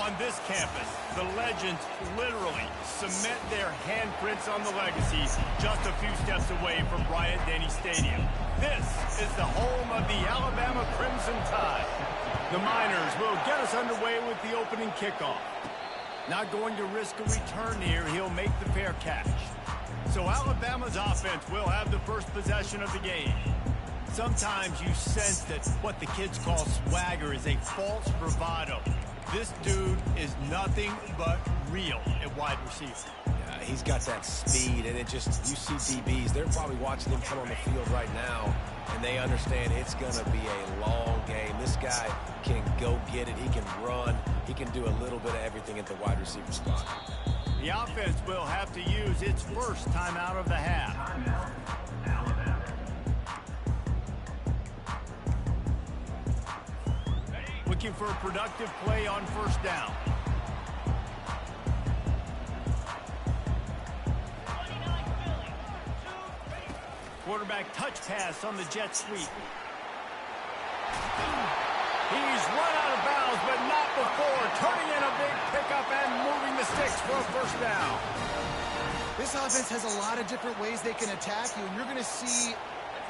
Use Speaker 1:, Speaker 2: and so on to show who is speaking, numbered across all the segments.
Speaker 1: On this campus, the legends literally cement their handprints on the legacy just a few steps away from Bryant-Denny Stadium. This is the home of the Alabama Crimson Tide. The Miners will get us underway with the opening kickoff. Not going to risk a return here, he'll make the fair catch. So Alabama's offense will have the first possession of the game. Sometimes you sense that what the kids call swagger is a false bravado. This dude is nothing but real at wide receiver.
Speaker 2: Yeah, he's got that speed, and it just, you see DBs, they're probably watching him come on the field right now, and they understand it's going to be a long game. This guy can go get it. He can run. He can do a little bit of everything at the wide receiver spot.
Speaker 1: The offense will have to use its first timeout of the half. Looking for a productive play on first down. Quarterback touch pass on the jet sweep. He's run out of bounds, but not before turning in a big pickup and moving the sticks for a first down.
Speaker 3: This offense has a lot of different ways they can attack you, and you're going to see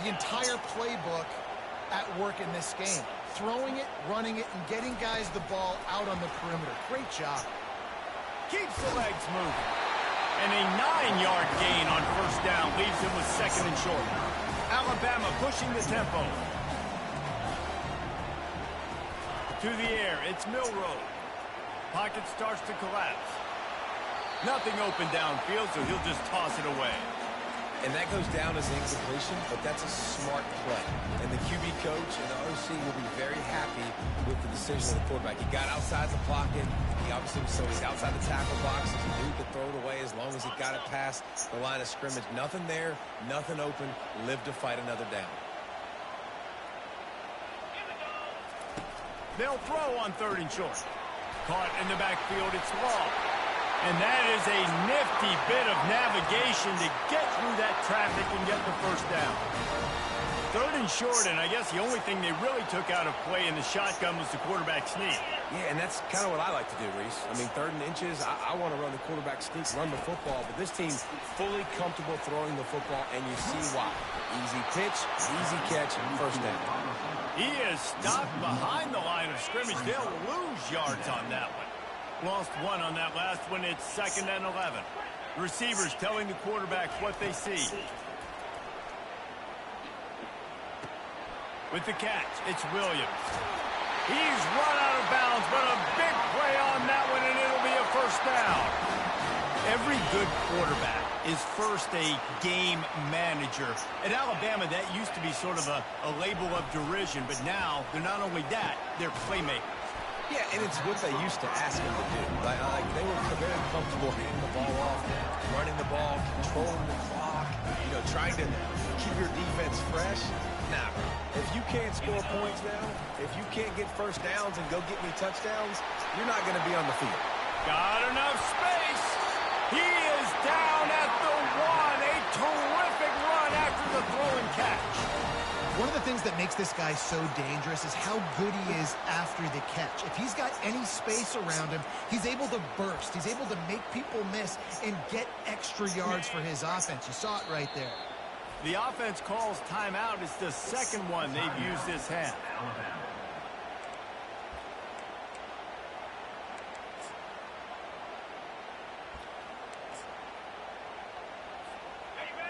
Speaker 3: the entire playbook at work in this game. Throwing it, running it, and getting guys the ball out on the perimeter. Great job.
Speaker 1: Keeps the legs moving. And a 9-yard gain on first down leaves him with second and short. Alabama pushing the tempo. To the air, it's Milroe. Pocket starts to collapse. Nothing open downfield, so he'll just toss it away.
Speaker 2: And that goes down as incompletion, but that's a smart play. And the QB coach and the OC will be very happy with the decision of the quarterback. He got outside the pocket. He obviously, so he's outside the tackle box. He knew he could throw it away as long as he got it past the line of scrimmage. Nothing there, nothing open. Live to fight another down.
Speaker 1: They'll throw on third and short. Caught in the backfield, it's Law. And that is a nifty bit of navigation to get through that traffic and get the first down. Third and short, and I guess the only thing they really took out of play in the shotgun was the quarterback sneak.
Speaker 2: Yeah, and that's kind of what I like to do, Reese. I mean, third and inches, I want to run the quarterback sneak, run the football, but this team's fully comfortable throwing the football, and you see why. Easy pitch, easy catch, first down.
Speaker 1: He is stopped behind the line of scrimmage. They'll lose yards on that one. Lost one on that last one. It's 2nd and 11. Receivers telling the quarterback what they see. With the catch, it's Williams. He's run out of bounds, but a big play on that one, and it'll be a first down. Every good quarterback is first a game manager. At Alabama, that used to be sort of a label of derision, but now they're not only that, they're playmakers.
Speaker 2: Yeah, and it's what they used to ask him to do. Like they were very comfortable handing the ball off, running the ball, controlling the clock, trying to keep your defense fresh. Nah, if you can't score points now, if you can't get first downs and go get me touchdowns, you're not going to be on the field.
Speaker 1: Got enough space. He is down at the 1. A terrific run after the throw and catch.
Speaker 3: One of the things that makes this guy so dangerous is how good he is after the catch. If he's got any space around him, he's able to burst. He's able to make people miss and get extra yards for his offense. You saw it right there.
Speaker 1: The offense calls timeout. It's the second one they've used this half.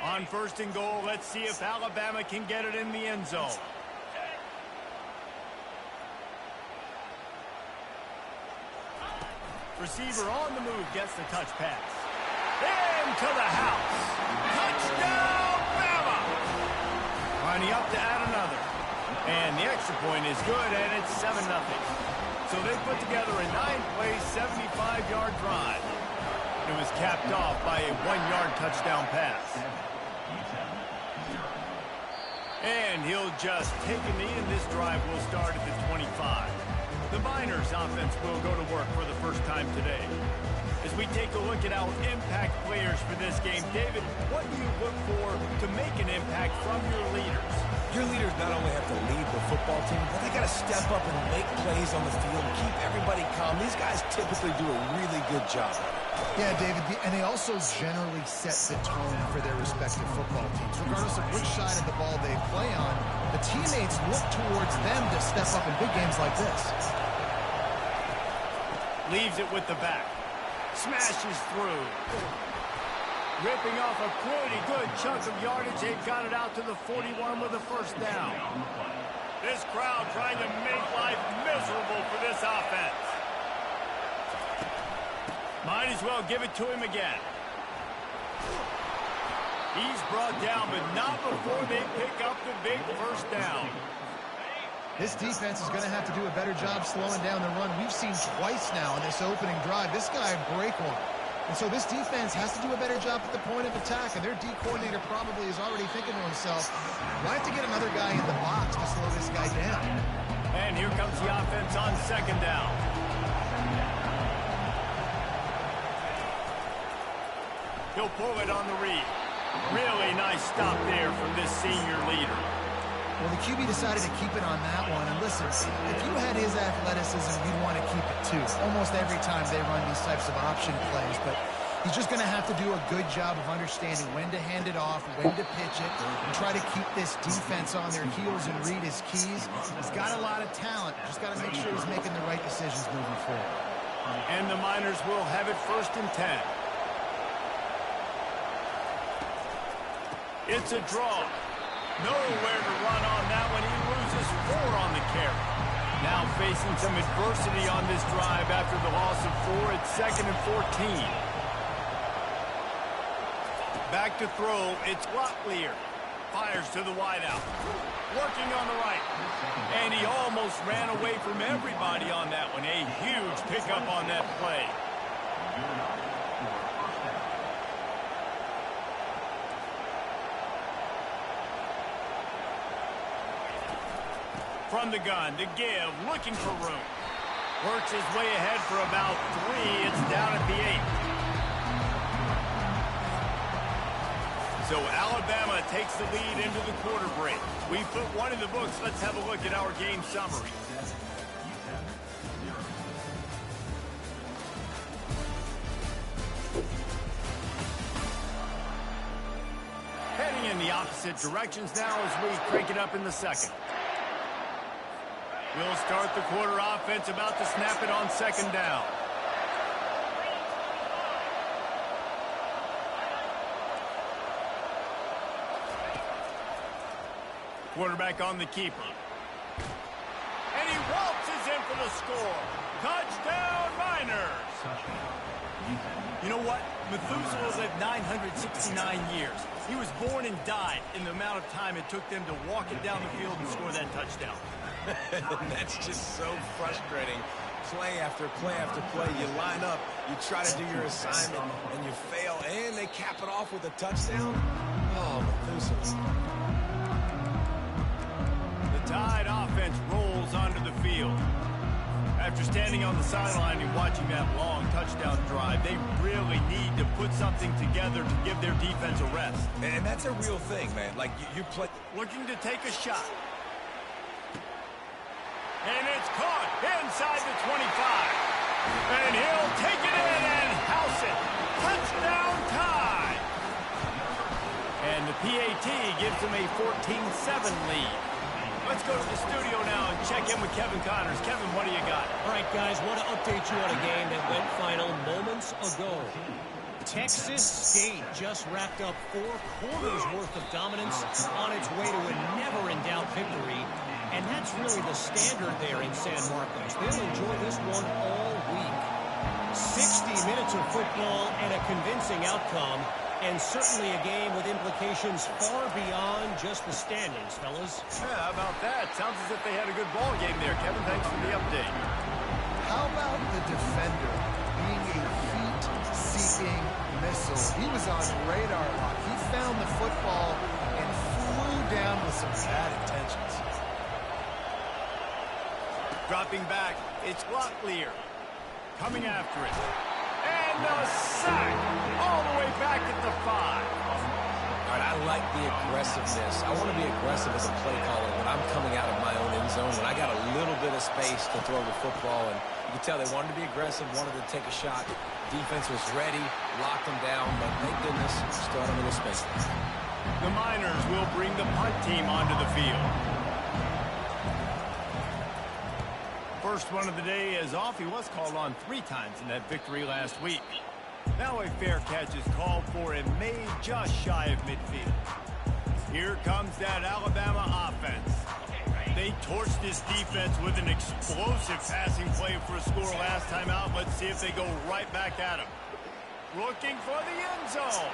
Speaker 1: On first and goal, let's see if Alabama can get it in the end zone. Receiver on the move gets the touch pass. Into the house. Touchdown, Bama! Lining up to add another. And the extra point is good, and it's 7-0. So they put together a 9-play, 75-yard drive. It was capped off by a 1-yard touchdown pass. And he'll just take a knee, and this drive will start at the 25. The Miners offense will go to work for the first time today. As we take a look at our impact players for this game, David, what do you look for to make an impact from your leaders?
Speaker 2: Your leaders not only have to lead the football team, but they got to step up and make plays on the field and keep everybody calm. These guys typically do a really good job.
Speaker 3: Yeah, David, and they also generally set the tone for their respective football teams. Regardless of which side of the ball they play on, the teammates look towards them to step up in big games like this.
Speaker 1: Leaves it with the back. Smashes through. Ripping off a pretty good chunk of yardage. They've got it out to the 41 with a first down. This crowd trying to make life miserable for this offense. Might as well give it to him again. He's brought down, but not before they pick up the big first down.
Speaker 3: This defense is going to have to do a better job slowing down the run. We've seen twice now in this opening drive. This guy break one. And so this defense has to do a better job at the point of attack, and their D coordinator probably is already thinking to himself, "Do I have to get another guy in the box to slow this guy down?"
Speaker 1: And here comes the offense on second down. He'll pull it on the read. Really nice stop there from this senior leader.
Speaker 3: Well, the QB decided to keep it on that one. And listen, if you had his athleticism, you'd want to keep it too. Almost every time they run these types of option plays. But he's just going to have to do a good job of understanding when to hand it off, when to pitch it, and try to keep this defense on their heels and read his keys. He's got a lot of talent. Just got to make sure he's making the right decisions moving forward.
Speaker 1: And the Miners will have it 1st and 10. It's a draw. Nowhere to run on that one. He loses 4 on the carry. Now facing some adversity on this drive after the loss of 4. It's 2nd and 14. Back to throw. It's Locklear. Fires to the wideout. Working on the right. And he almost ran away from everybody on that one. A huge pickup on that play. From the gun to give, looking for room. Works his way ahead for about 3. It's down at the 8. So Alabama takes the lead into the quarter break. We put one in the books. Let's have a look at our game summary. Heading in the opposite directions now as we crank it up in the second. We'll start the quarter offense, about to snap it on second down. Quarterback on the keeper. And he waltzes in for the score. Touchdown, Miners! You know what? Methuselah lived 969 years. He was born and died in the amount of time it took them to walk it down the field and score that touchdown.
Speaker 2: That's just so frustrating. Play after play after play. You line up, you try to do your assignment, and you fail, and they cap it off with a touchdown? Oh, Methuselah.
Speaker 1: The Tide offense rolls onto the field. After standing on the sideline and watching that long touchdown drive, they really need to put something together to give their defense a rest.
Speaker 2: And that's a real thing, man. Like, you play...
Speaker 1: Looking to take a shot. And it's caught inside the 25. And he'll take it in and house it. Touchdown Tide. And the PAT gives them a 14-7 lead. Let's go to the studio now and check in with Kevin Connors. Kevin, what do you got?
Speaker 4: All right, guys, want to update you on a game that went final moments ago. Texas State just wrapped up 4 quarters worth of dominance on its way to a never-in-doubt victory. And that's really the standard there in San Marcos. They'll enjoy this one all week. 60 minutes of football and a convincing outcome. And certainly a game with implications far beyond just the standings, fellas.
Speaker 1: Yeah, how about that? Sounds as if they had a good ball game there. Kevin, thanks for the update.
Speaker 3: How about the defender being a heat-seeking missile? He was on radar lock. He found the football and flew down with some bad intentions.
Speaker 1: Dropping back, it's Locklear. Coming after it. And a sack all the way back at the 5.
Speaker 2: All right, I like the aggressiveness. I want to be aggressive as a play caller when I'm coming out of my own end zone, when I got a little bit of space to throw the football. And you can tell they wanted to be aggressive, wanted to take a shot. Defense was ready, locked them down, but thank goodness, still had a little space.
Speaker 1: The Miners will bring the punt team onto the field. First one of the day is off. He was called on 3 times in that victory last week. Now a fair catch is called for and made just shy of midfield. Here comes that Alabama offense. They torched this defense with an explosive passing play for a score last time out. Let's see if they go right back at him. Looking for the end zone.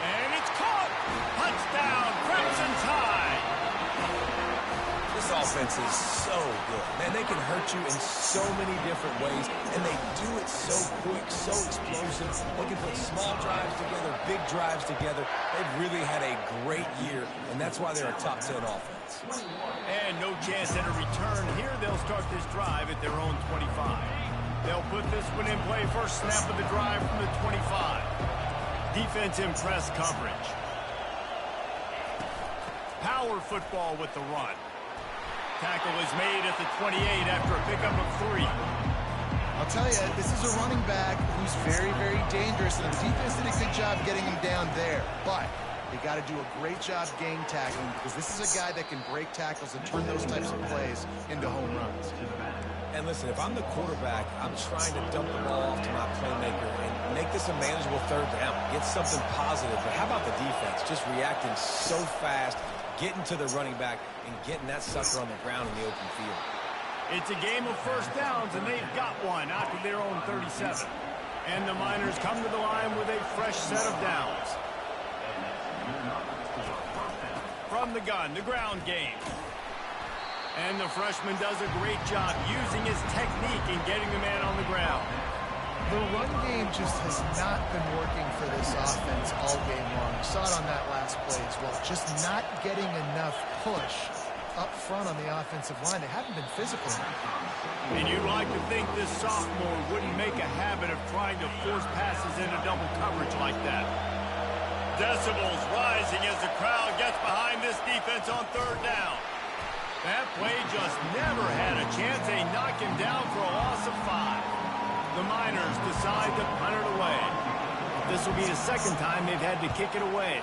Speaker 1: And it's caught. Touchdown, Crimson Tide.
Speaker 2: This offense is so good. Man, they can hurt you in so many different ways, and they do it so quick, so explosive. They can put small drives together, big drives together. They've really had a great year, and that's why they're a top 10 offense.
Speaker 1: And no chance at a return here. They'll start this drive at their own 25. They'll put this one in play. First snap of the drive from the 25. Defense in press coverage. Power football with the run. Tackle is made at the 28 after a pickup of 3.
Speaker 3: I'll tell you, this is a running back who's very, very dangerous, and the defense did a good job getting him down there. But they got to do a great job game tackling, because this is a guy that can break tackles and turn those types of plays into home runs.
Speaker 2: And listen, if I'm the quarterback, I'm trying to dump the ball off to my playmaker and make this a manageable third down. Get something positive. But how about the defense? Just reacting so fast, getting to the running back, and getting that sucker on the ground in the open field.
Speaker 1: It's a game of first downs, and they've got one out to their own 37. And the Miners come to the line with a fresh set of downs. From the gun, the ground game. And the freshman does a great job using his technique and getting the man on the ground.
Speaker 3: The run game just has not been working for this offense all game long. We saw it on that last play as well. Just not getting enough push up front on the offensive line. They haven't been physical enough.
Speaker 1: And you'd like to think this sophomore wouldn't make a habit of trying to force passes into double coverage like that. Decibels rising as the crowd gets behind this defense on third down. That play just never had a chance. They knock him down for a loss of 5. The Miners decide to punt it away. This will be the second time they've had to kick it away.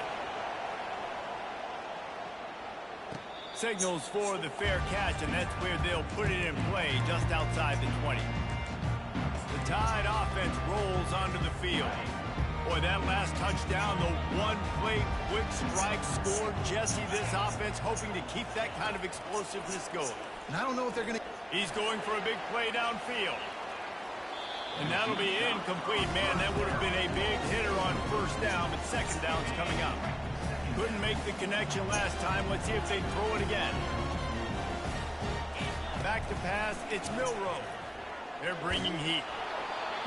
Speaker 1: Signals for the fair catch, and that's where they'll put it in play just outside the 20. The Tide offense rolls onto the field. Boy, that last touchdown, the one-play quick strike scored. Jesse, this offense hoping to keep that kind of explosiveness going.
Speaker 3: And I don't know if they're going to...
Speaker 1: He's going for a big play downfield. And that'll be incomplete. Man, that would have been a big hitter on first down, but second down's coming up. Couldn't make the connection last time. Let's see if they throw it again. Back to pass. It's Milroe. They're bringing heat.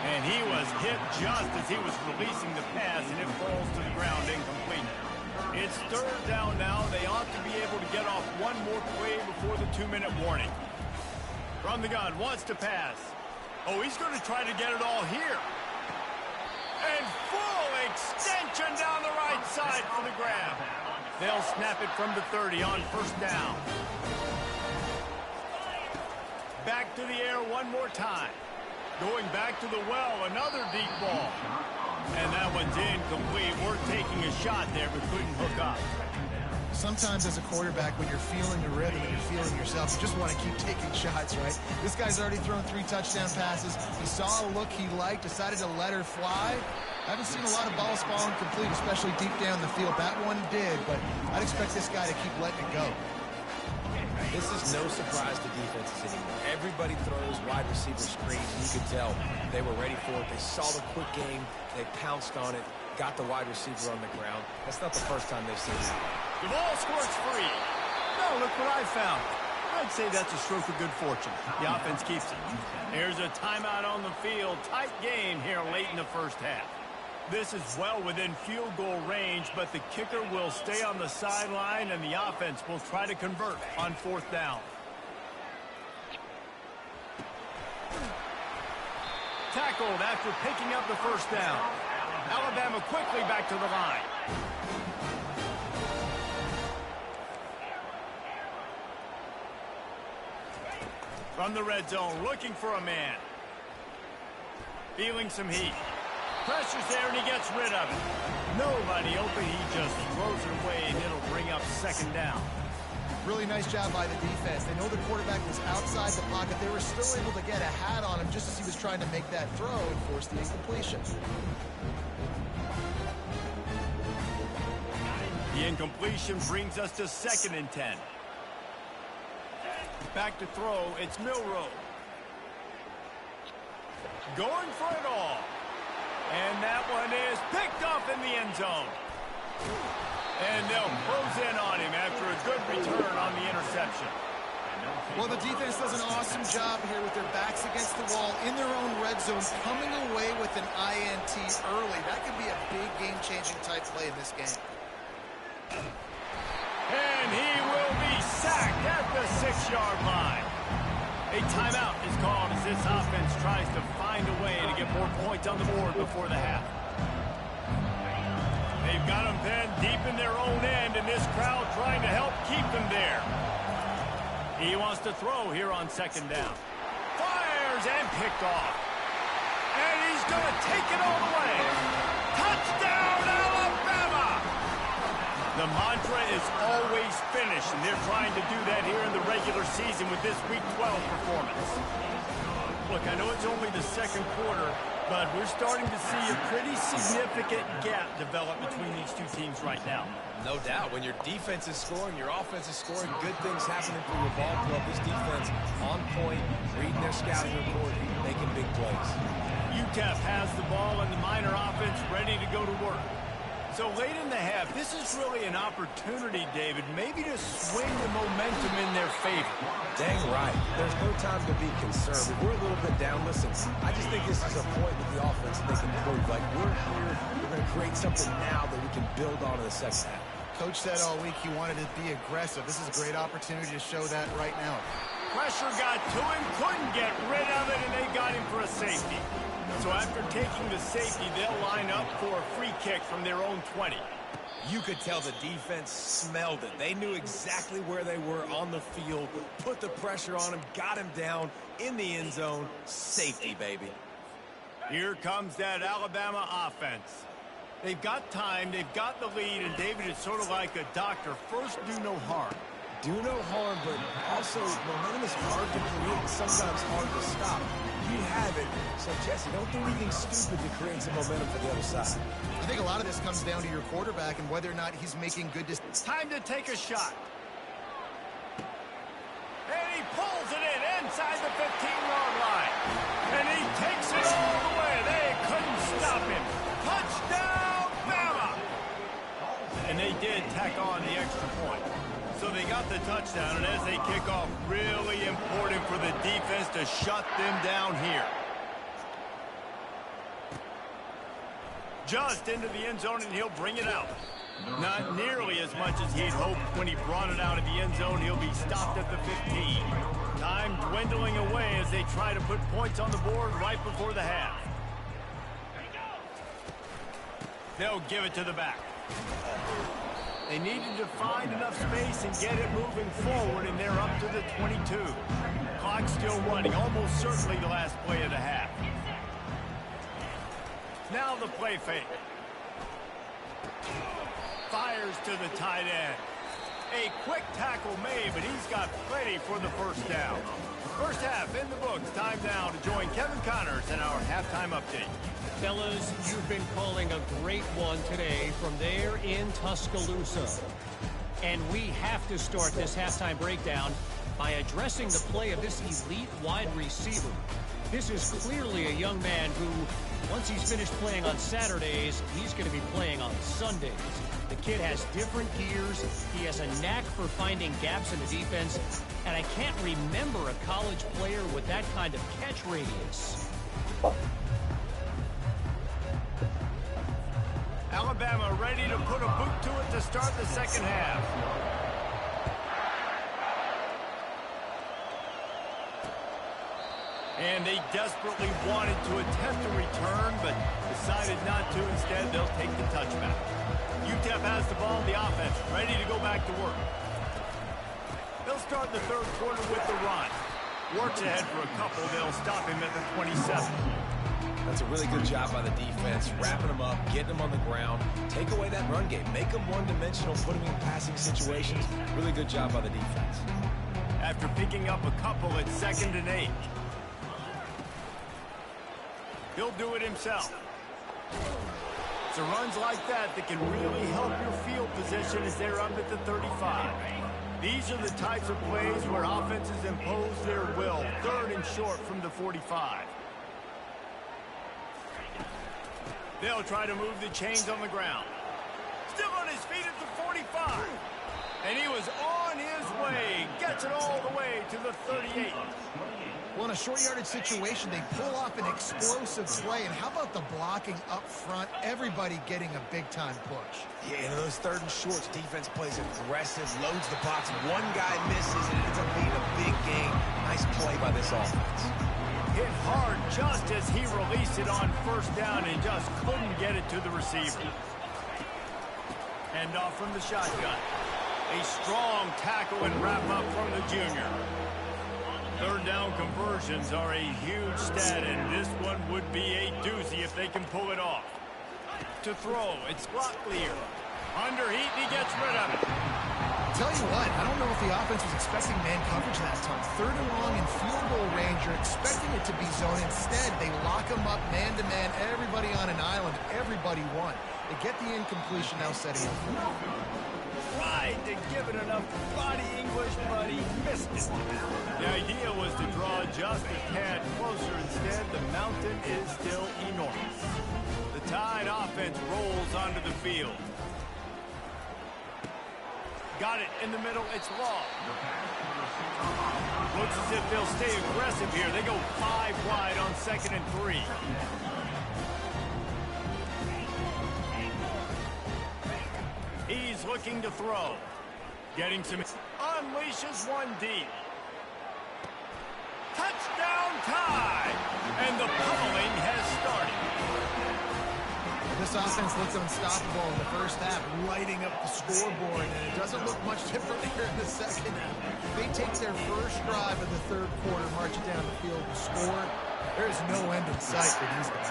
Speaker 1: And he was hit just as he was releasing the pass, and it falls to the ground incomplete. It's third down now. They ought to be able to get off one more play before the 2-minute warning. From the gun, wants to pass. Oh, he's going to try to get it all here. And full extension down the right side for the grab. They'll snap it from the 30 on first down. Back to the air one more time. Going back to the well, another deep ball. And that one's incomplete. We're taking a shot there, but couldn't hook up.
Speaker 3: Sometimes as a quarterback, when you're feeling the rhythm and you're feeling yourself, you just want to keep taking shots, right? This guy's already thrown 3 touchdown passes. He saw a look he liked, decided to let her fly. I haven't seen a lot of balls falling complete, especially deep down the field. That one did, but I'd expect this guy to keep letting it go.
Speaker 2: This is no surprise to defenses anymore. Everybody throws wide receiver screens, and you could tell they were ready for it. They saw the quick game. They pounced on it, got the wide receiver on the ground. That's not the first time they've seen it.
Speaker 1: The ball squirts free. No, look what I found. I'd say that's a stroke of good fortune. The offense keeps it. There's a timeout on the field. Tight game here late in the first half. This is well within field goal range, but the kicker will stay on the sideline, and the offense will try to convert on fourth down. Tackled after picking up the first down. Alabama quickly back to the line. From the red zone, looking for a man. Feeling some heat. Pressure's there, and he gets rid of it. Nobody open. He just throws it away, and it'll bring up second down.
Speaker 3: Really nice job by the defense. They know the quarterback was outside the pocket. They were still able to get a hat on him just as he was trying to make that throw and force the incompletion.
Speaker 1: The incompletion brings us to 2nd and 10. Back to throw, it's Milroe. Going for it all. And that one is picked off in the end zone. And they'll close in on him after a good return on the interception.
Speaker 3: Well, the defense does an awesome job here with their backs against the wall in their own red zone, coming away with an INT early. That could be a big game-changing type play in this game.
Speaker 1: And he will be sacked at the 6-yard line. A timeout is called as this offense tries to find a way to get more points on the board before the half. They've got them pinned deep in their own end, and this crowd trying to help keep them there. He wants to throw here on 2nd down. Fires and picked off. And he's going to take it all the way. Touchdown, Alabama! The mantra is always finish, and they're trying to do that here in the regular season with this Week 12 performance. Look, I know it's only the 2nd quarter, but we're starting to see a pretty significant gap develop between these two teams right now.
Speaker 2: No doubt. When your defense is scoring, your offense is scoring, good things happening for your ball club. This defense on point, reading their scouting report, making big plays.
Speaker 1: UTEP has the ball and the Minor offense ready to go to work. So late in the half, this is really an opportunity, David, maybe to swing the momentum in their favor.
Speaker 2: Dang right. There's no time to be concerned. If we're a little bit down, listen, I just think this is a point with the offense that they can prove. Like, we're here, we're going to create something now that we can build on in the second half.
Speaker 3: Coach said all week he wanted to be aggressive. This is a great opportunity to show that right now.
Speaker 1: Pressure got to him, couldn't get rid of it, and they got him for a safety. So after taking the safety, they'll line up for a free kick from their own 20.
Speaker 2: You could tell the defense smelled it. They knew exactly where they were on the field, put the pressure on him, got him down in the end zone. Safety, baby.
Speaker 1: Here comes that Alabama offense. They've got time, they've got the lead, and David is sort of like a doctor. First, do no harm.
Speaker 2: Do no harm, but also momentum is hard to create and sometimes hard to stop. You have it. So, Jesse, don't do anything stupid to create some momentum for the other side.
Speaker 3: I think a lot of this comes down to your quarterback and whether or not he's making good decisions.
Speaker 1: Time to take a shot. And he pulls it in inside the 15-yard line. And he takes it all the way. They couldn't stop him. Touchdown, Bama! And they did tack on the extra point. So they got the touchdown, and as they kick off, really important for the defense to shut them down here. Just into the end zone, and he'll bring it out. Not nearly as much as he'd hoped when he brought it out of the end zone. He'll be stopped at the 15. Time dwindling away as they try to put points on the board right before the half. They'll give it to the back. They needed to find enough space and get it moving forward, and they're up to the 22. Clock still running, almost certainly the last play of the half. Now the play fake. Fires to the tight end. A quick tackle made, but he's got plenty for the first down. First half in the books. Time now to join Kevin Connors in our halftime update.
Speaker 4: Fellas, you've been calling a great one today from there in Tuscaloosa. And we have to start this halftime breakdown by addressing the play of this elite wide receiver. This is clearly a young man who, once he's finished playing on Saturdays, he's going to be playing on Sundays. The kid has different gears. He has a knack for finding gaps in the defense. And I can't remember a college player with that kind of catch radius.
Speaker 1: Alabama ready to put a boot to it to start the second half. And they desperately wanted to attempt a return, but decided not to. Instead, they'll take the touchback. UTEP has the ball in the offense, ready to go back to work. They'll start the third quarter with the run. Works ahead for a couple. They'll stop him at the 27.
Speaker 2: That's a really good job by the defense, wrapping them up, getting them on the ground. Take away that run game. Make them one-dimensional, put them in passing situations. Really good job by the defense.
Speaker 1: After picking up a couple, it's 2nd and 8. He'll do it himself. It's runs like that that can really help your field position as they're up at the 35. These are the types of plays where offenses impose their will. 3rd and short from the 45. They'll try to move the chains on the ground. Still on his feet at the 45. And he was on his way. Gets it all the way to the 38.
Speaker 3: Well, in a short yardage situation, they pull off an explosive play. And how about the blocking up front? Everybody getting a big-time push.
Speaker 2: Yeah, in those 3rd and shorts, defense plays aggressive, loads the box. One guy misses, and it ends up being a big gain. Nice play by this offense.
Speaker 1: Hit hard just as he released it on 1st down and just couldn't get it to the receiver. Hand off from the shotgun. A strong tackle and wrap up from the junior. 3rd down conversions are a huge stat, and this one would be a doozy if they can pull it off. To throw, it's Locklear. Under heat, and he gets rid of it.
Speaker 3: Tell you what, I don't know if the offense was expecting man coverage that time. 3rd and long in field goal range, you're expecting it to be zone. Instead, they lock them up man-to-man, everybody on an island, everybody won. They get the incompletion, now setting up.
Speaker 1: Tried to give it enough body English, but he missed it. The idea was to draw just a tad closer. Instead, the mountain is still enormous. The Tide offense rolls onto the field. Got it in the middle. It's Law. Looks as if they'll stay aggressive here. They go 5 wide on 2nd and 3. He's looking to throw. Getting some... Unleashes one deep. Touchdown Tide! And the pummeling has started.
Speaker 3: This offense looks unstoppable in the first half, lighting up the scoreboard, and it doesn't look much different here in the second half. They take their first drive of the 3rd quarter, march it down the field to score. There is no end in sight for these guys.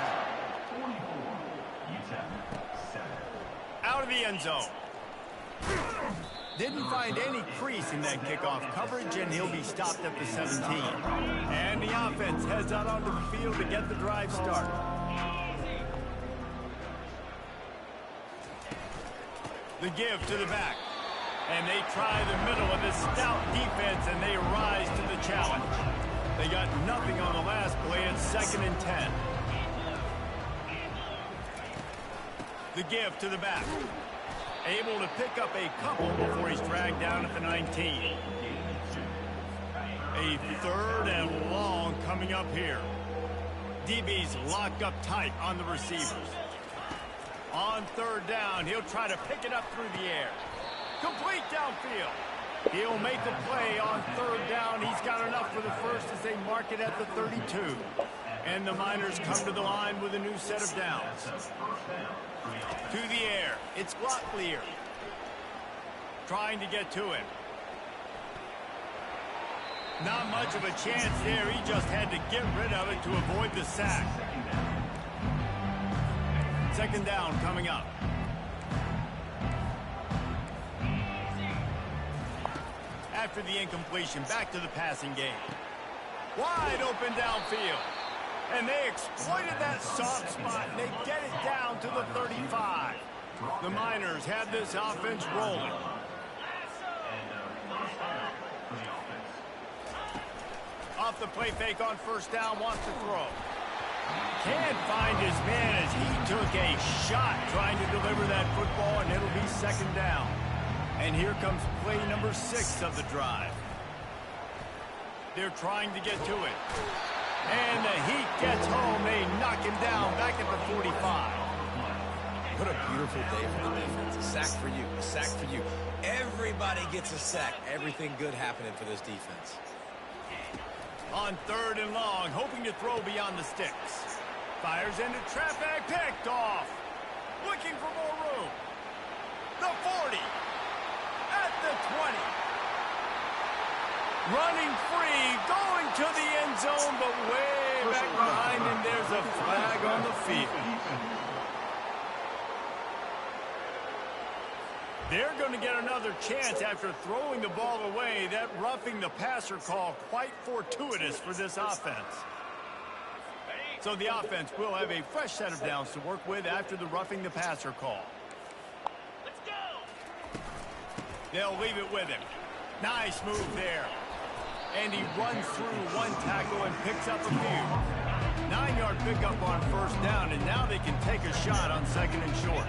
Speaker 1: Out of the end zone. Didn't find any crease in that kickoff coverage, and he'll be stopped at the 17. And the offense heads out onto the field to get the drive started. The give to the back. And they try the middle of this stout defense, and they rise to the challenge. They got nothing on the last play. It's 2nd and 10. The give to the back. Able to pick up a couple before he's dragged down at the 19. A 3rd and long coming up here. DB's locked up tight on the receivers. On 3rd down, he'll try to pick it up through the air. Complete downfield. He'll make the play on 3rd down. He's got enough for the first as they mark it at the 32. And the Miners come to the line with a new set of downs. To the air. It's Locklear. Trying to get to him. Not much of a chance there. He just had to get rid of it to avoid the sack. 2nd down coming up. After the incompletion, back to the passing game. Wide open downfield. And they exploited that soft spot, and they get it down to the 35. The Miners have this offense rolling. Off the play fake on 1st down, wants to throw. Can't find his man as he took a shot trying to deliver that football, and it'll be 2nd down. And here comes play number 6 of the drive. They're trying to get to it. And the heat gets home. They knock him down back at the 45.
Speaker 2: What a beautiful day for the defense. A sack for you. A sack for you. Everybody gets a sack. Everything good happening for this defense.
Speaker 1: On 3rd and long, hoping to throw beyond the sticks. Fires into traffic, picked off. Looking for more room. The 40. At the 20. Running free, going to the end zone, but way back behind him, there's a flag on the field. They're going to get another chance after throwing the ball away. That roughing the passer call quite fortuitous for this offense. So the offense will have a fresh set of downs to work with after the roughing the passer call. Let's go. They'll leave it with him. Nice move there. And he runs through one tackle and picks up a few. 9-yard pickup on 1st down, and now they can take a shot on 2nd and short.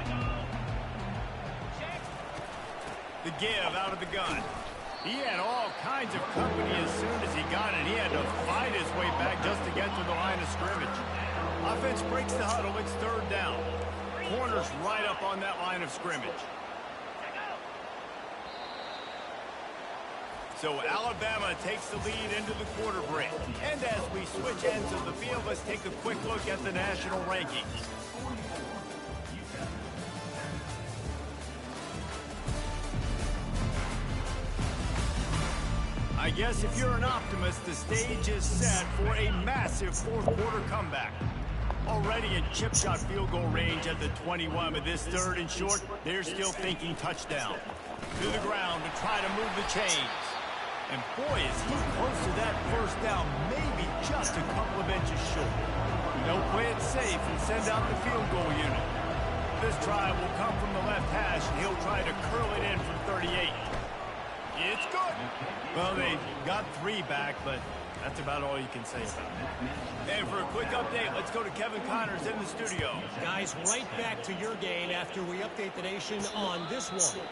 Speaker 1: The give out of the gun. He had all kinds of company as soon as he got it. He had to fight his way back just to get to the line of scrimmage. Offense breaks the huddle. It's 3rd down. Corner's right up on that line of scrimmage. So Alabama takes the lead into the quarter break. And as we switch ends of the field, let's take a quick look at the national rankings. I guess if you're an optimist, the stage is set for a massive 4th quarter comeback. Already in chip shot field goal range at the 21, but this 3rd and short, they're still thinking touchdown. To the ground to try to move the chains. And boy, is he close to that 1st down, maybe just a couple of inches short. They'll play it safe and send out the field goal unit. This try will come from the left hash, and he'll try to curl it in from 38. It's good. Well, they got 3 back, but that's about all you can say about it. And for a quick update, let's go to Kevin Connors in the studio.
Speaker 4: Guys, right back to your game after we update the nation on this one.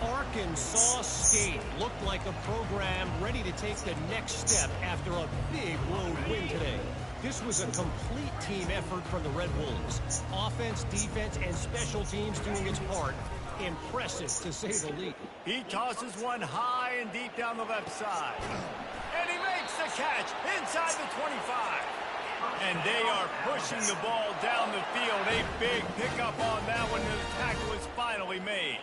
Speaker 4: Arkansas State looked like a program ready to take the next step after a big road win today. This was a complete team effort from the Red Wolves. Offense, defense, and special teams doing its part. Impressive, to say the least.
Speaker 1: He tosses one high and deep down the left side. And he makes the catch inside the 25. And they are pushing the ball down the field. A big pickup on that one, and the tackle is finally made.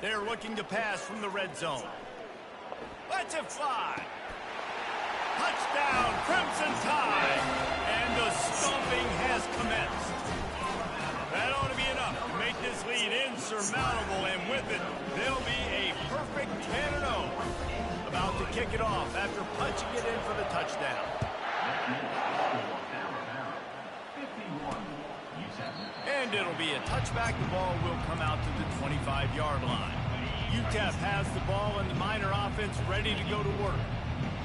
Speaker 1: They're looking to pass from the red zone. Let's it fly. Touchdown, Crimson Tide. And the stomping has commenced. That ought to be enough to make this lead insurmountable. And with it, they'll be a perfect 10-0. About to kick it off after punching it in for the touchdown. And it'll be a touchback. The ball will come out to the 25-yard line. UTEP has the ball and the Miner offense ready to go to work.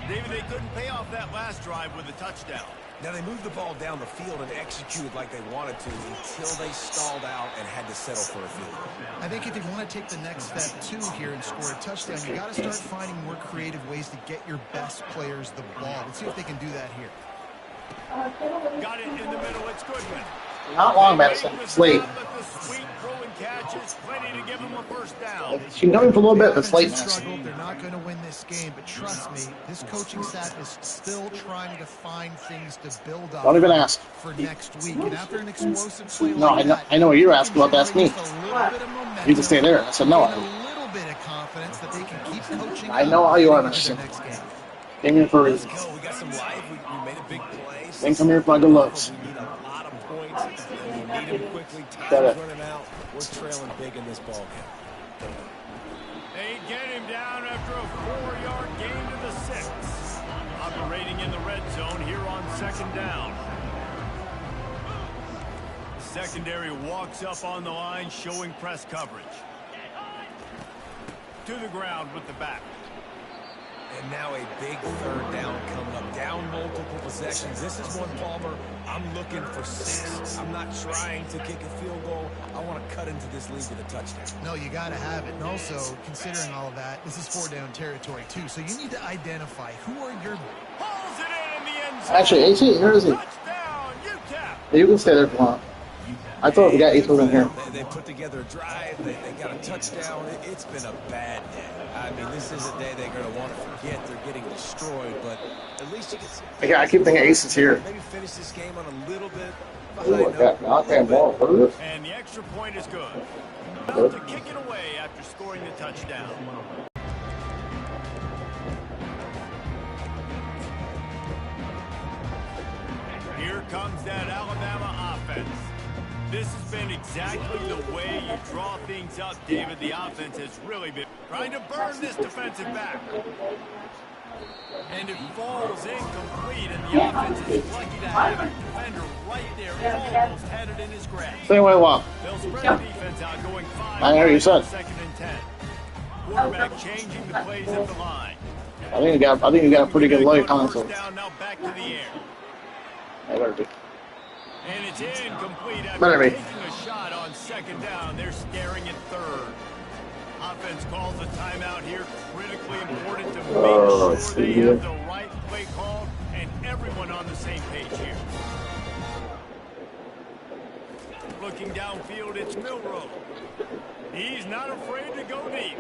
Speaker 1: David, they couldn't pay off that last drive with a touchdown.
Speaker 2: Now they moved the ball down the field and executed like they wanted to until they stalled out and had to settle for a field goal.
Speaker 3: I think if you want to take the next step, too, here and score a touchdown, you got to start finding more creative ways to get your best players the ball. Let's see if they can do that here.
Speaker 1: Got it in the middle. It's Goodwin.
Speaker 5: Not long, Madison. It's late. She's coming for a little bit, but it's late.
Speaker 3: They're not going to win this game, but trust me, this coaching staff is still trying to find things to build up.
Speaker 5: Don't even ask.
Speaker 3: For next week. And after an explosive play
Speaker 5: No, I know what you're asking about. That's me. You can stay there. I said no.
Speaker 3: A little bit of confidence that they can keep coaching.
Speaker 5: I know how you are, Madison. Came here for a reason.
Speaker 2: We got some life. We made a big play.
Speaker 5: Then come here for my good looks.
Speaker 2: We need a lot of points. We need them quickly.
Speaker 5: Shut
Speaker 2: Time's
Speaker 5: up.
Speaker 2: running out. We're trailing big in this ball game.
Speaker 1: They get him down after a 4-yard gain to the 6. Operating in the red zone here on 2nd down. Secondary walks up on the line, showing press coverage. To the ground with the back.
Speaker 2: And now a big 3rd down coming up. Down multiple possessions. This is one, Palmer, I'm looking for 6. I'm not trying to kick a field goal. I want to cut into this lead with a touchdown.
Speaker 3: No, you got to have it. And also, considering all of that, this is 4-down territory, too. So you need to identify who are your...
Speaker 1: Pulls it in the end zone.
Speaker 5: Actually, AC, here is he.
Speaker 1: Touchdown, UTEP.
Speaker 5: You can stay there if you want. I thought we got Ace was in here.
Speaker 2: They put together a drive. They got a touchdown. It's been a bad day. I mean, this is a day they're going to want to forget. They're getting destroyed, but at least you can see.
Speaker 5: Yeah, I keep thinking Ace is here.
Speaker 2: Maybe finish this game on a little bit
Speaker 5: Ooh,
Speaker 2: behind
Speaker 5: ball.
Speaker 1: And the extra point is good. About to kick it away after scoring the touchdown. Here comes that Alabama offense. This has been exactly the way you draw things up, David. The offense has really been trying to burn this defensive back. And it falls incomplete, and the offense is lucky to have a defender right there, almost had it in his grasp.
Speaker 5: Same way, walk.
Speaker 1: They'll spread the defense out, going 5
Speaker 5: I hear you said.
Speaker 1: second and 10. Quarterback changing the plays at the line.
Speaker 5: I think you got a pretty good leg console.
Speaker 1: Down, now back to the air.
Speaker 5: I better be.
Speaker 1: And it's incomplete after
Speaker 5: Better be.
Speaker 1: taking a shot on second down. They're staring at third. Offense calls a timeout here. Critically important to make sure they have the right play called and everyone on the same page here. Looking downfield, it's Milrow. He's not afraid to go deep.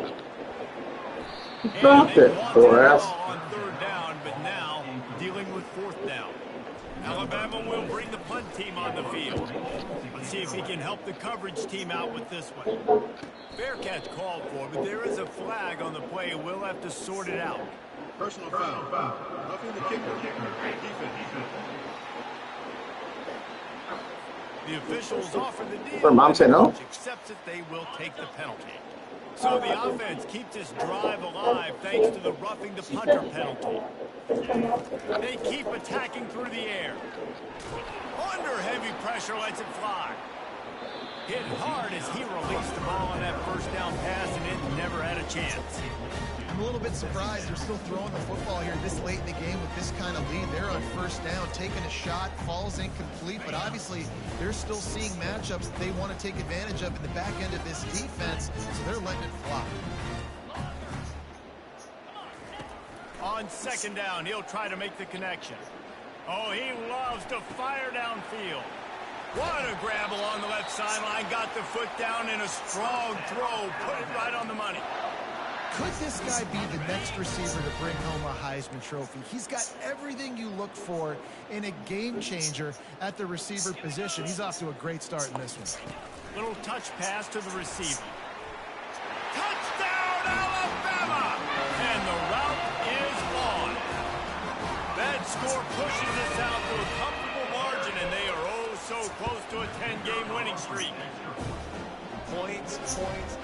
Speaker 5: Dropped it, poor ass.
Speaker 1: On third down, but now dealing with fourth down. Alabama will bring the punt team on the field. Let's see if he can help the coverage team out with this one. Fair catch called for, but there is a flag on the play. We'll have to sort it out.
Speaker 6: Personal foul. Roughing the kicker. Defense.
Speaker 1: The officials offer the deal.
Speaker 5: Her mom said no?
Speaker 1: Accepts it, they will take the penalty. So the offense keeps this drive alive thanks to the roughing the punter penalty. They keep attacking through the air. Under heavy pressure, lets it fly. Hit hard as he released the ball on that first down pass, and it never had a chance.
Speaker 3: I'm a little bit surprised they're still throwing the football here this late in the game with this kind of lead. They're on first down, taking a shot, falls incomplete, but obviously they're still seeing matchups that they want to take advantage of in the back end of this defense, so they're letting it fly.
Speaker 1: On second down, he'll try to make the connection. Oh, he loves to fire downfield. What a grab along the left sideline. Got the foot down in a strong throw. Put it right on the money.
Speaker 3: Could this guy be the next receiver to bring home a Heisman Trophy? He's got everything you look for in a game changer at the receiver position. He's off to a great start in this one.
Speaker 1: Little touch pass to the receiver. Touchdown, Alabama! And the route is on. That score pushes us out to a comfortable margin, and they are so close to a 10-game winning streak.
Speaker 2: Points,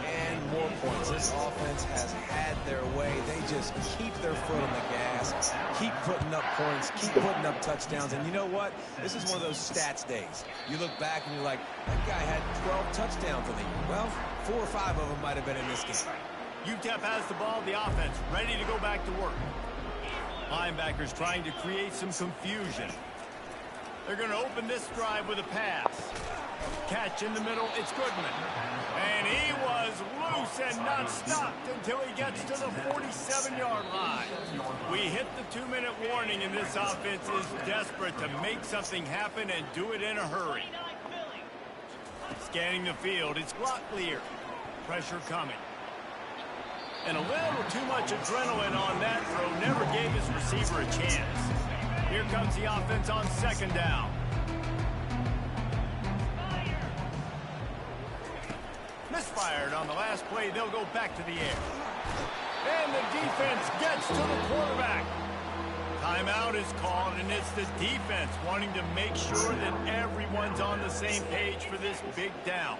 Speaker 2: and more points. This offense has had their way. They just keep their foot on the gas, keep putting up points, keep putting up touchdowns. And you know what? This is one of those stats days. You look back and you're like, that guy had 12 touchdowns in the year. Well, 4 or 5 of them might have been in this game.
Speaker 1: UTEP has the ball, the offense ready to go back to work. Linebackers trying to create some confusion. They're going to open this drive with a pass. Catch in the middle, it's Goodman. And he was loose and not stopped until he gets to the 47-yard line. We hit the 2-minute warning, and this offense is desperate to make something happen and do it in a hurry. Scanning the field, it's Locklear. Pressure coming. And a little too much adrenaline on that throw. Never gave his receiver a chance. Here comes the offense on second down. Misfired on the last play. They'll go back to the air. And the defense gets to the quarterback. Timeout is called, and it's the defense wanting to make sure that everyone's on the same page for this big down.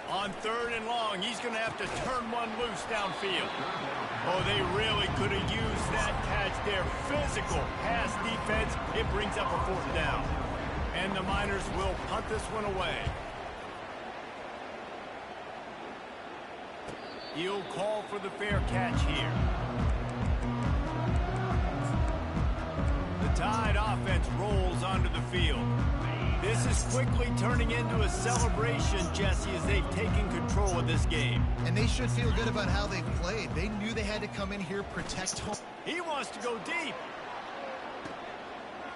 Speaker 1: On third and long, he's going to have to turn one loose downfield. Oh, they really could have used that catch there. Physical pass defense. It brings up a fourth down. And the Miners will punt this one away. He'll call for the fair catch here. The Tide offense rolls onto the field. This is quickly turning into a celebration, Jesse, as they've taken control of this game.
Speaker 3: And they should feel good about how they've played. They knew they had to come in here, protect home.
Speaker 1: He wants to go deep.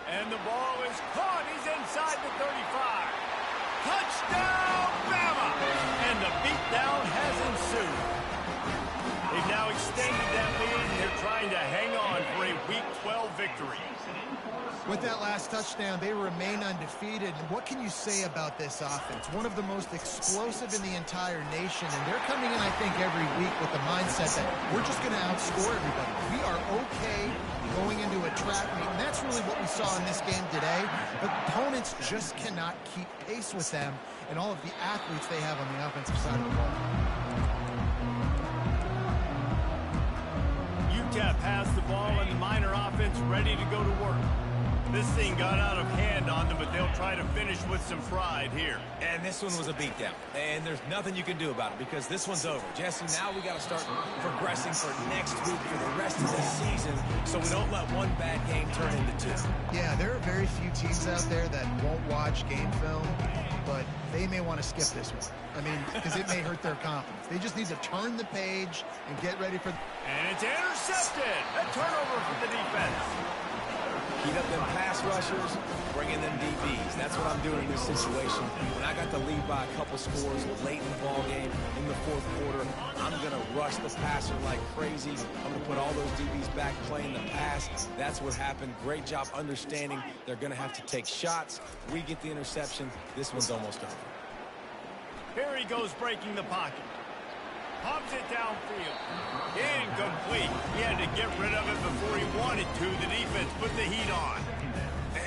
Speaker 1: And the ball is caught. He's inside the 35. Touchdown, Bama! And the beatdown has ensued. They've now extended that lead, and they're trying to hang on for a Week 12 victory.
Speaker 3: With that last touchdown, they remain undefeated. And what can you say about this offense? One of the most explosive in the entire nation. And they're coming in, I think, every week with the mindset that we're just going to outscore everybody. We are okay going into a track meet. And that's really what we saw in this game today. But opponents just cannot keep pace with them and all of the athletes they have on the offensive side of the ball.
Speaker 1: UTEP has the ball, and the Miner offense ready to go to work. This thing got out of hand on them, but they'll try to finish with some pride here.
Speaker 2: And this one was a beatdown. And there's nothing you can do about it because this one's over. Jesse, now we got to start progressing for next week for the rest of the season so we don't let one bad game turn into two.
Speaker 3: Yeah, there are very few teams out there that won't watch game film, but they may want to skip this one. I mean, because it may hurt their confidence. They just need to turn the page and get ready for...
Speaker 1: And it's intercepted. A turnover for the defense.
Speaker 2: Heat up them pass rushers, bring in them DBs. That's what I'm doing in this situation. When I got the lead by a couple scores late in the ball game, in the fourth quarter, I'm going to rush the passer like crazy. I'm going to put all those DBs back playing the pass. That's what happened. Great job understanding they're going to have to take shots. We get the interception. This one's almost over.
Speaker 1: Here he goes breaking the pocket. Pumps it downfield. Incomplete. He had to get rid of it before he wanted to. The defense put the heat on.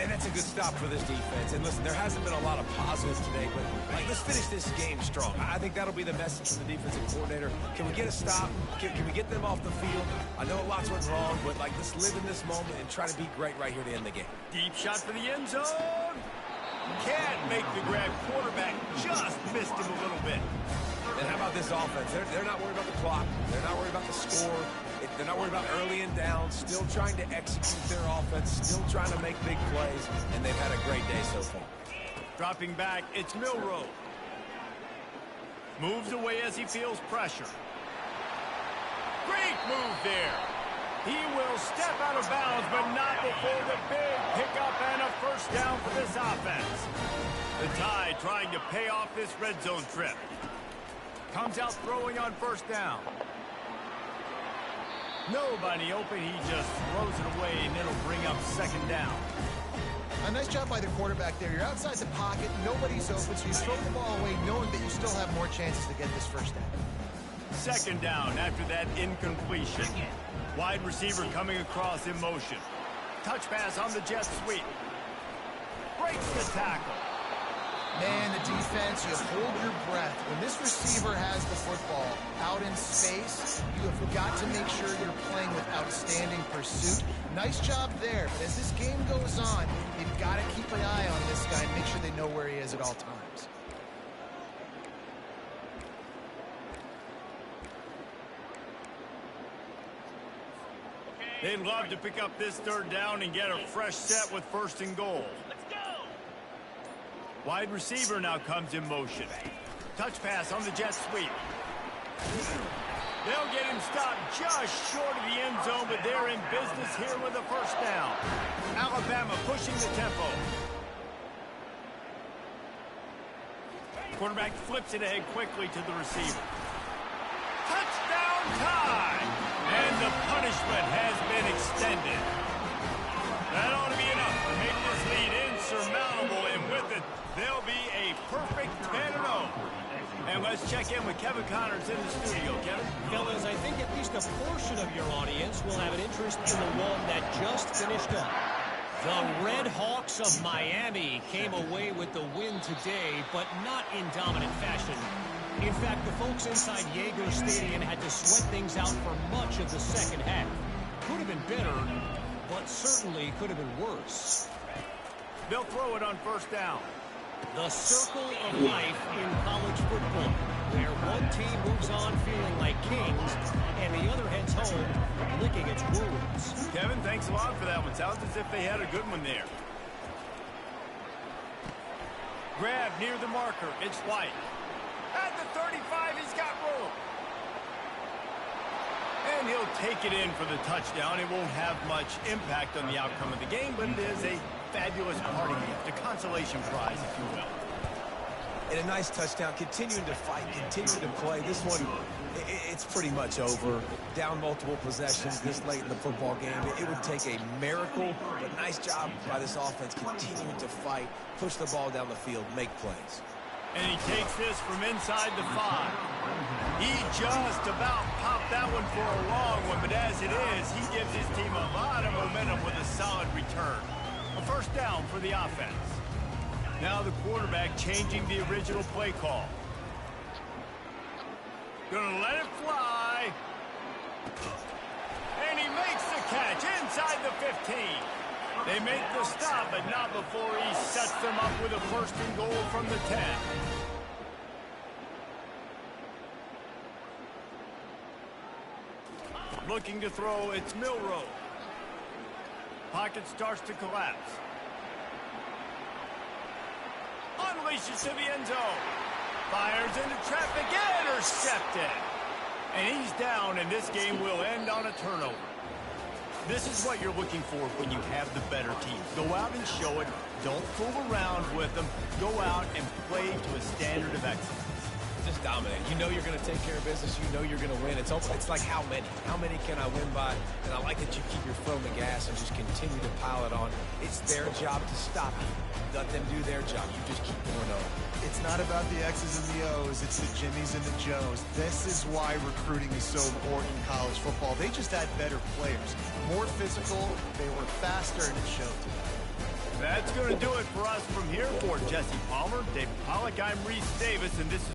Speaker 2: And that's a good stop for this defense. And listen, there hasn't been a lot of positives today, but let's finish this game strong. I think that'll be the message from the defensive coordinator. Can we get a stop? Can we get them off the field? I know lots went wrong, but let's live in this moment and try to be great right here to end the game.
Speaker 1: Deep shot for the end zone. Can't make the grab. Quarterback just missed him a little bit.
Speaker 2: And how about this offense? They're not worried about the clock. They're not worried about the score. They're not worried about early and down. Still trying to execute their offense. Still trying to make big plays. And they've had a great day so far.
Speaker 1: Dropping back, it's Milroe. Moves away as he feels pressure. Great move there. He will step out of bounds, but not before the big pickup and a first down for this offense. The Tide trying to pay off this red zone trip. Comes out throwing on first down. Nobody open. He just throws it away, and it'll bring up second down.
Speaker 3: A nice job by the quarterback there. You're outside the pocket. Nobody's open, so you throw the ball away knowing that you still have more chances to get this first down.
Speaker 1: Second down after that incompletion. Wide receiver coming across in motion. Touch pass on the jet sweep. Breaks the tackle.
Speaker 3: Man, the defense, you hold your breath. When this receiver has the football out in space, you have got to make sure you're playing with outstanding pursuit. Nice job there, but as this game goes on, you've got to keep an eye on this guy and make sure they know where he is at all times.
Speaker 1: They'd love to pick up this third down and get a fresh set with first and goal. Wide receiver now comes in motion. Touch pass on the jet sweep. They'll get him stopped just short of the end zone, but they're in business here with a first down. Alabama pushing the tempo. Quarterback flips it ahead quickly to the receiver. Touchdown time! And the punishment has been extended. That ought to be enough to make this lead insurmountable, and with it, there'll be a perfect 10-0. And let's check in with Kevin Connors in the studio. Kevin?
Speaker 4: Fellas, I think at least a portion of your audience will have an interest in the one that just finished up. The Red Hawks of Miami came away with the win today, but not in dominant fashion. In fact, the folks inside Yager Stadium had to sweat things out for much of the second half. Could have been better, but certainly could have been worse.
Speaker 1: They'll throw it on first down.
Speaker 4: The circle of life in college football, where one team moves on feeling like kings, and the other heads home licking its wounds.
Speaker 1: Kevin, thanks a lot for that one. Sounds as if they had a good one there. Grab near the marker. It's White. At the 35, he's got room. And he'll take it in for the touchdown. It won't have much impact on the outcome of the game, but it is a fabulous party gift, a consolation prize, if you will.
Speaker 2: And a nice touchdown, continuing to fight, continuing to play. This one, it's pretty much over. Down multiple possessions this late in the football game. It would take a miracle, but nice job by this offense continuing to fight, push the ball down the field, make plays.
Speaker 1: And he takes this from inside the 5. He just about popped that one for a long one, but as it is, he gives his team a lot of momentum with a solid return. A first down for the offense. Now the quarterback changing the original play call. Gonna let it fly. And he makes the catch inside the 15. They make the stop, but not before he sets them up with a first and goal from the 10. Looking to throw, it's Milrow. Pocket starts to collapse. Unleashes to the end zone. Fires into traffic, intercepted. And he's down, and this game will end on a turnover. This is what you're looking for when you have the better team. Go out and show it. Don't fool around with them. Go out and play to a standard of excellence.
Speaker 2: Just dominate. You know you're going to take care of business. You know you're going to win. It's like how many? How many can I win by? And I like that you keep your foot on the gas and just continue to pile it on. It's their job to stop you. Let them do their job. You just keep going on.
Speaker 7: It's not about the X's and the O's. It's the Jimmies and the Joes. This is why recruiting is so important in college football. They just had better players. More physical. They were faster, and it showed today.
Speaker 1: That's going to do it for us from here. For Jesse Palmer, David Pollack, I'm Reese Davis, and this is